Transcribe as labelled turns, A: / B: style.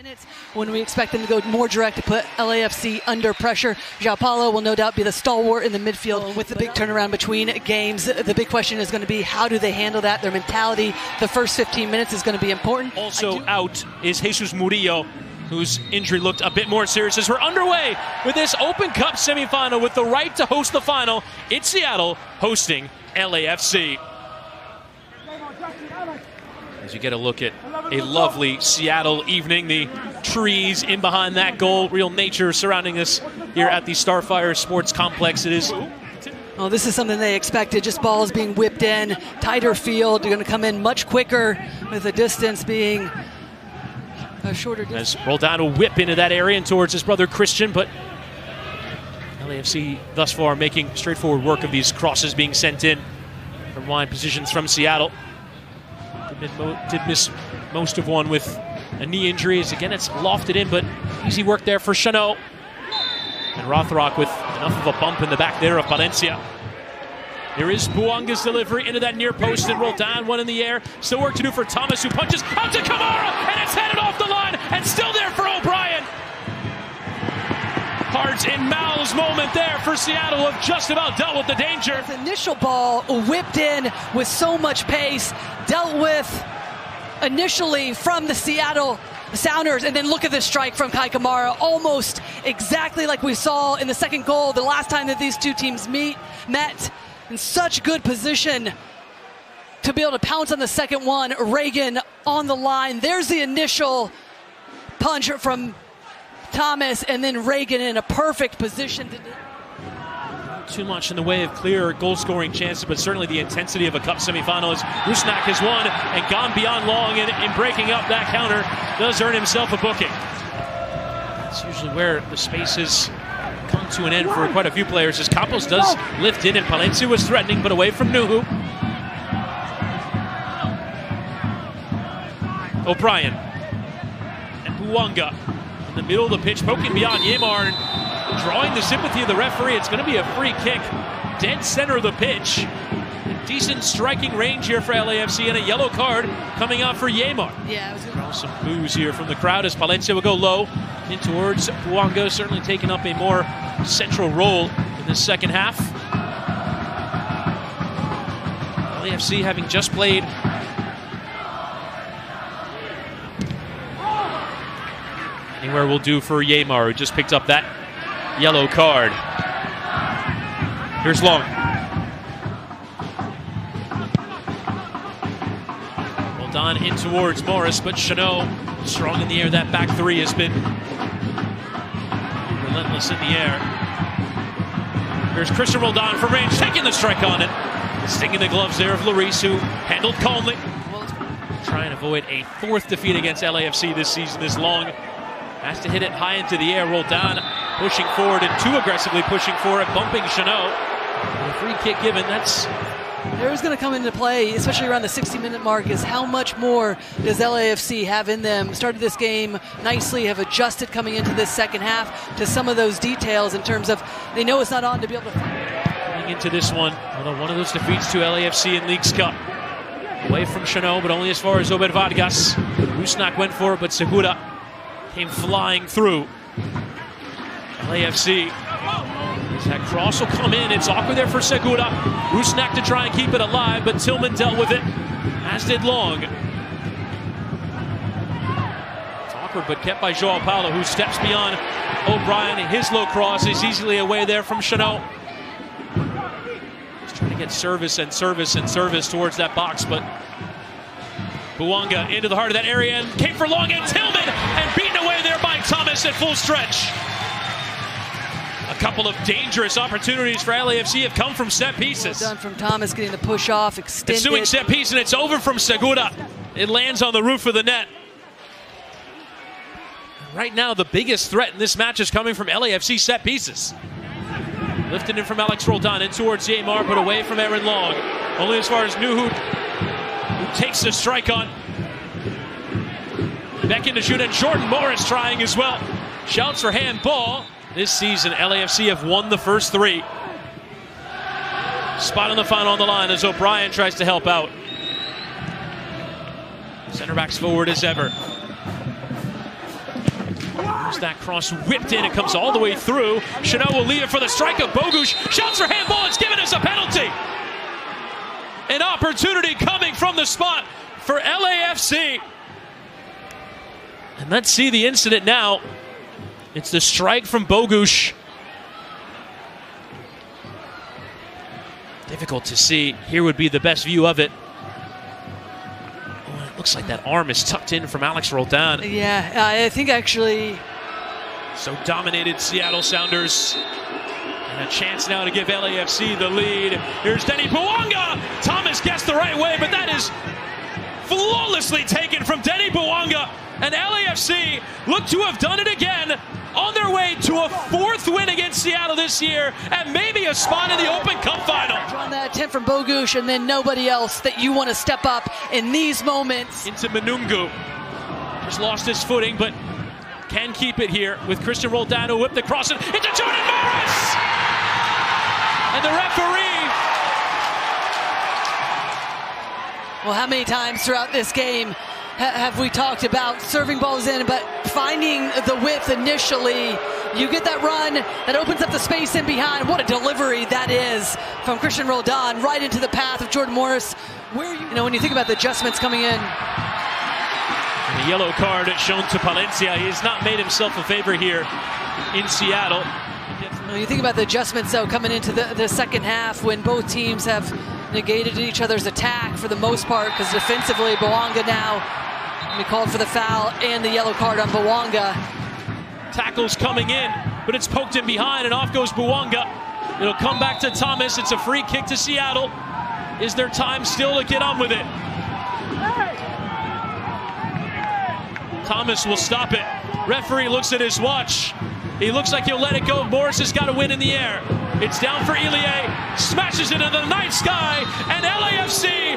A: Minutes when we expect them to go more direct to put LAFC under pressure. João Paulo will no doubt be the stalwart in the midfield with the big turnaround between games. The big question is going to be, how do they handle that? Their mentality, the first 15 minutes is going to be important.
B: Also out is Jesus Murillo, whose injury looked a bit more serious as we're underway with this Open Cup semifinal with the right to host the final. It's Seattle hosting LAFC. As you get a look at a lovely Seattle evening, the trees in behind that goal, real nature surrounding us here at the Starfire Sports Complex. It is.
A: Oh, this is something they expected, just balls being whipped in, tighter field. They're going to come in much quicker with the distance being a shorter distance.
B: As Roldan will whip into that area and towards his brother Christian, but LAFC thus far making straightforward work of these crosses being sent in from wide positions from Seattle. Did miss most of one with a knee injury. As again, it's lofted in, but easy work there for Chanot. And Rothrock with enough of a bump in the back there of Valencia. There is Buanga's delivery into that near post and Roldan, one in the air. Still work to do for Thomas, who punches out to Kamara, and it's headed off the line, and still there for O'Brien. Hearts in mouths moment there for Seattle, who have just about dealt with the danger.
A: The initial ball whipped in with so much pace, dealt with initially from the Seattle Sounders, and then look at this strike from Kai Kamara, almost exactly like we saw in the second goal the last time that these two teams met in such good position to be able to pounce on the second one. Reagan on the line. There's the initial punch from Thomas, and then Reagan in a perfect position.
B: Too much in the way of clear goal-scoring chances, but certainly the intensity of a cup semifinal as Rusnak has won and gone beyond long, and in breaking up that counter does earn himself a booking. That's usually where the space has come to an end for quite a few players, as Campos does lift in, and Palencia was threatening, but away from Nuhu. O'Brien and Buanga in the middle of the pitch, poking beyond Yemar and drawing the sympathy of the referee. It's going to be a free kick, dead center of the pitch. Decent striking range here for LAFC, and a yellow card coming out for Yemar.
A: Yeah, it was
B: some boos here from the crowd as Palencia will go low in towards Buanga, certainly taking up a more central role in the second half. LAFC having just played anywhere will do for Yemar, who just picked up that yellow card. Here's Long. Roldan in towards Morris, but Chanot strong in the air. That back three has been relentless in the air. Here's Christian Roldan from range, taking the strike on it. Stinging the gloves there of Lloris, who handled calmly. Try and avoid a fourth defeat against LAFC this season. This Long has to hit it high into the air. Roldan pushing forward and too aggressively pushing for it, bumping Chanot. And a free kick given.
A: There's going to come into play, especially around the 60-minute mark, is how much more does LAFC have in them. Started this game nicely, have adjusted coming into this second half to some of those details in terms of they know it's not on to be able to.
B: Coming into this one, although one of those defeats to LAFC in Leagues Cup. Away from Chanot, but only as far as Ober Vargas. Rusnak went for it, but Segura came flying through. LAFC. That cross will come in. It's awkward there for Segura. Rusnak to try and keep it alive, but Tillman dealt with it, as did Long. It's awkward, but kept by João Paulo, who steps beyond O'Brien, and his low cross is easily away there from Chanot. He's trying to get service and service and service towards that box, but Buanga into the heart of that area and came for Long, and Tillman, and beaten away there by Thomas at full stretch. A couple of dangerous opportunities for LAFC have come from set pieces.
A: Well done from Thomas, getting the push off, extended.
B: Ensuing set piece, and it's over from Segura. It lands on the roof of the net. Right now, the biggest threat in this match is coming from LAFC set pieces. Lifted in from Alex Roldan, in towards Yemar, but away from Aaron Long. Only as far as Nuhu, who takes the strike on. Back in to shoot, and Jordan Morris trying as well. Shouts for handball. This season, LAFC have won the first three. Spot on the final on the line as O'Brien tries to help out. Center backs forward as ever. There's that cross whipped in. It comes all the way through. Chanel will leave it for the strike of Bogusz. Shouts for handball. It's given us a penalty. An opportunity coming from the spot for LAFC. And let's see the incident now. It's the strike from Bogusz. Difficult to see. Here would be the best view of it. Oh, it looks like that arm is tucked in from Alex Roldan.
A: Yeah, I think actually.
B: So dominated Seattle Sounders. And a chance now to give LAFC the lead. Here's Denny Bouanga. Thomas gets the right way, but that is flawlessly taken from Denny Bouanga. And LAFC look to have done it again, on their way to a 4th win against Seattle this year, and maybe a spot in the Open Cup final.
A: On that attempt from Bogusz, and then nobody else that you want to step up in these moments.
B: Into Manungu. Just lost his footing, but can keep it here with Christian Roldan, who whipped the cross into Jordan Morris! And the referee.
A: Well, how many times throughout this game have we talked about serving balls in, but finding the width initially? You get that run that opens up the space in behind. What a delivery that is from Christian Roldan right into the path of Jordan Morris. When you think about the adjustments coming in.
B: And the yellow card shown to Palencia. He has not made himself a favor here in Seattle.
A: When you think about the adjustments, though, coming into the second half, when both teams have negated each other's attack for the most part, because defensively, Bouanga now we called for the foul and the yellow card on Bouanga.
B: Tackle's coming in, but it's poked in behind, and off goes Bouanga. It'll come back to Thomas. It's a free kick to Seattle. Is there time still to get on with it? Thomas will stop it. Referee looks at his watch. He looks like he'll let it go. Morris has got to win in the air. It's down for Ilie. Smashes it into the night sky, and LAFC